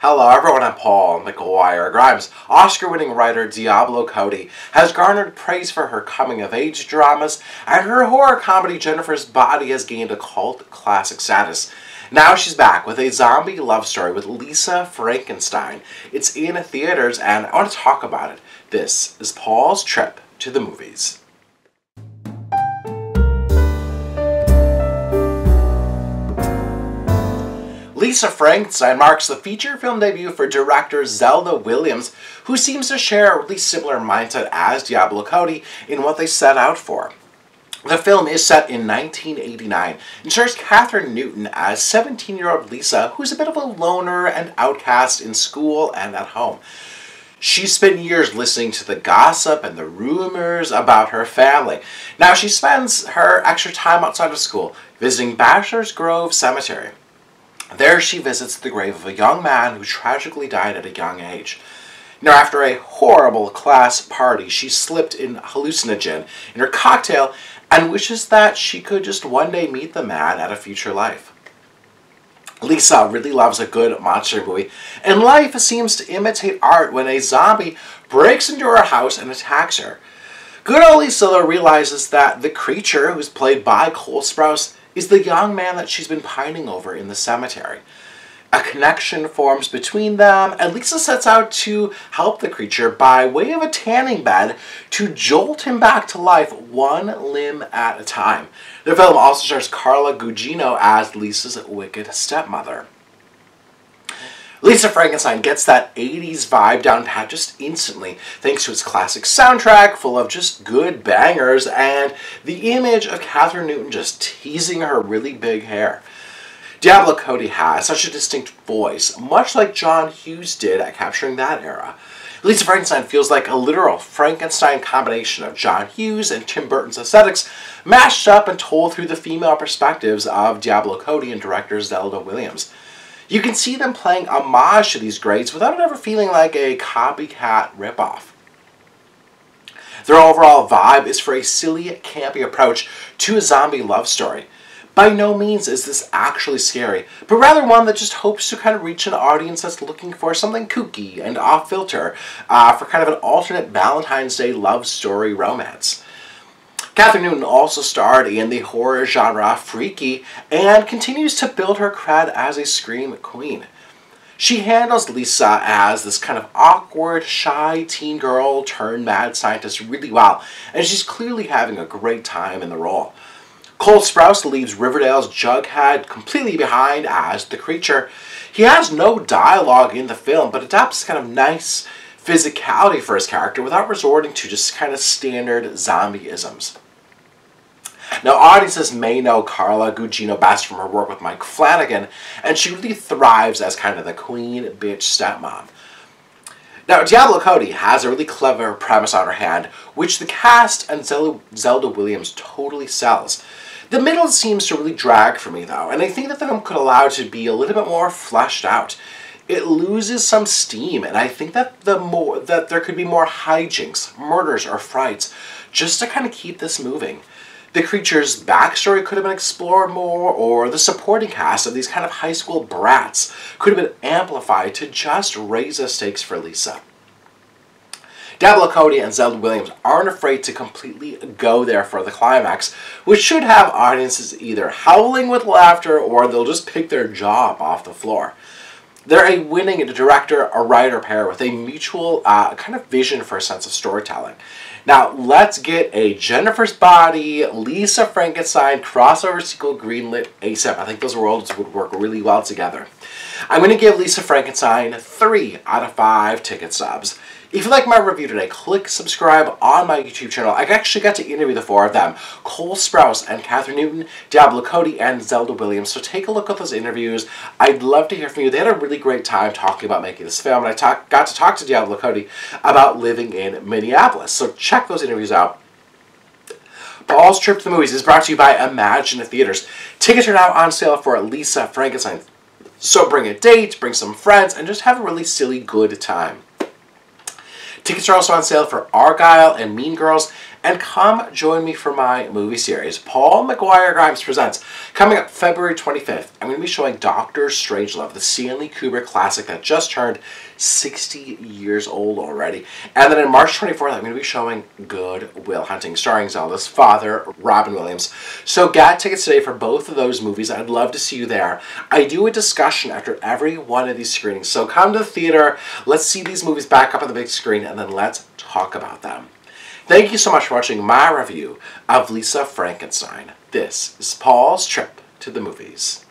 Hello everyone, I'm Paul McGuire Grimes. Oscar-winning writer Diablo Cody has garnered praise for her coming-of-age dramas, and her horror comedy Jennifer's Body has gained a cult classic status. Now she's back with a zombie love story with Lisa Frankenstein. It's in theaters, and I want to talk about it. This is Paul's trip to the movies. Lisa Frankenstein marks the feature film debut for director Zelda Williams, who seems to share a really similar mindset as Diablo Cody in what they set out for. The film is set in 1989 and stars Kathryn Newton as 17-year-old Lisa, who's a bit of a loner and outcast in school and at home. She spent years listening to the gossip and the rumors about her family. Now she spends her extra time outside of school visiting Bachelor's Grove Cemetery. There she visits the grave of a young man who tragically died at a young age. Now, after a horrible class party, she slipped in hallucinogen in her cocktail and wishes that she could just one day meet the man at a future life. Lisa really loves a good monster movie, and life seems to imitate art when a zombie breaks into her house and attacks her. Good old Lisa though realizes that the creature, who's played by Sprouse, is the young man that she's been pining over in the cemetery. A connection forms between them, and Lisa sets out to help the creature by way of a tanning bed to jolt him back to life one limb at a time. The film also stars Carla Gugino as Lisa's wicked stepmother. Lisa Frankenstein gets that 80s vibe down pat just instantly, thanks to its classic soundtrack full of just good bangers and the image of Kathryn Newton just teasing her really big hair. Diablo Cody has such a distinct voice, much like John Hughes did at capturing that era. Lisa Frankenstein feels like a literal Frankenstein combination of John Hughes and Tim Burton's aesthetics, mashed up and told through the female perspectives of Diablo Cody and director Zelda Williams. You can see them playing homage to these greats without it ever feeling like a copycat ripoff. Their overall vibe is for a silly, campy approach to a zombie love story. By no means is this actually scary, but rather one that just hopes to kind of reach an audience that's looking for something kooky and off-filter for kind of an alternate Valentine's Day love story romance. Kathryn Newton also starred in the horror genre Freaky and continues to build her cred as a scream queen. She handles Lisa as this kind of awkward, shy teen girl turned mad scientist really well, and she's clearly having a great time in the role. Sprouse leaves Riverdale's Jughead completely behind as the creature. He has no dialogue in the film, but adapts kind of nice physicality for his character without resorting to just kind of standard zombie-isms. Now, audiences may know Carla Gugino best from her work with Mike Flanagan, and she really thrives as kind of the queen bitch stepmom. Now, Diablo Cody has a really clever premise on her hand, which the cast and Zelda Williams totally sells. The middle seems to really drag for me, though, and I think that the film could allow it to be a little bit more fleshed out. It loses some steam, and I think that there could be more hijinks, murders, or frights, just to kind of keep this moving. The creature's backstory could have been explored more, or the supporting cast of these kind of high school brats could have been amplified to just raise the stakes for Lisa. Diablo Cody and Zelda Williams aren't afraid to completely go there for the climax, which should have audiences either howling with laughter or they'll just pick their jaw off the floor. They're a winning director, a writer pair with a mutual kind of vision for a sense of storytelling. Now, let's get a Jennifer's Body, Lisa Frankenstein crossover sequel greenlit ASAP. I think those worlds would work really well together. I'm going to give Lisa Frankenstein 3 out of 5 ticket stubs. If you like my review today, click subscribe on my YouTube channel. I actually got to interview the 4 of them, Sprouse and Kathryn Newton, Diablo Cody, and Zelda Williams. So take a look at those interviews. I'd love to hear from you. They had a really great time talking about making this film, and I got to talk to Diablo Cody about living in Minneapolis. So check those interviews out. Paul's Trip to the Movies is brought to you by Imagine Theaters. Tickets are now on sale for Lisa Frankenstein. So bring a date, bring some friends, and just have a really silly good time. Tickets are also on sale for Argyle and Mean Girls, And come join me for my movie series, Paul McGuire Grimes Presents. Coming up February 25th, I'm going to be showing Dr. Strangelove, the Stanley Kubrick classic that just turned 60 years old already. And then on March 24th, I'm going to be showing Good Will Hunting, starring Zelda's father, Robin Williams. So get tickets today for both of those movies. I'd love to see you there. I do a discussion after every one of these screenings. So come to the theater, let's see these movies back up on the big screen, and then let's talk about them. Thank you so much for watching my review of Lisa Frankenstein. This is Paul's Trip to the Movies.